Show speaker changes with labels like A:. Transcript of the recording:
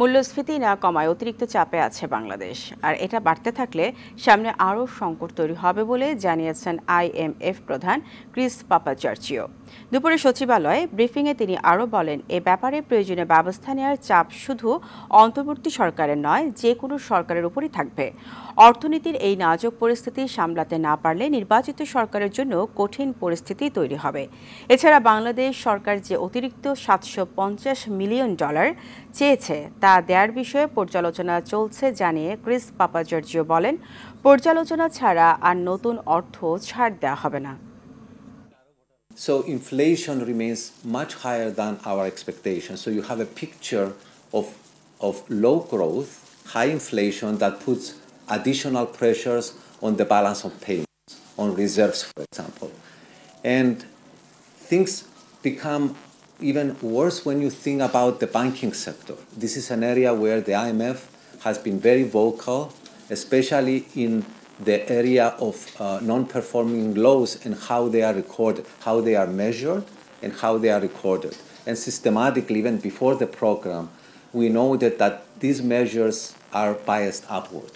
A: মূল্যস্ফীতি না কমায় অতিরিক্ত চাপে আছে বাংলাদেশ, আর এটা বাড়তে থাকলে সামনে আরও সংকট তৈরি হবে বলে জানিয়েছেন IMF প্রধান ক্রিস পাপাচার্চিও। দুপুরে সচিবালয়ে ব্রিফিংয়ে তিনি আরও বলেন, এ ব্যাপারে প্রয়োজনীয় ব্যবস্থা নেওয়ার চাপ শুধু অন্তর্বর্তী সরকারের নয়, যে কোনো সরকারের উপরই থাকবে। অর্থনীতির এই নাজুক পরিস্থিতি সামলাতে না পারলে নির্বাচিত সরকারের জন্য কঠিন পরিস্থিতি তৈরি হবে। এছাড়া বাংলাদেশ সরকার যে অতিরিক্ত $750 মিলিয়ন চেয়েছে তা দেওয়ার বিষয়ে পর্যালোচনা চলছে জানিয়ে ক্রিস পাপাচার্জিও বলেন, পর্যালোচনা ছাড়া আর নতুন অর্থ ছাড় দেওয়া হবে না।
B: So inflation remains much higher than our expectations. So you have a picture of low growth, high inflation that puts additional pressures on the balance of payments, on reserves, for example. And things become even worse when you think about the banking sector. This is an area where the IMF has been very vocal, especially in the area of non-performing loans and how they are recorded, how they are measured and how they are recorded. And systematically, even before the program, we know that these measures are biased upward.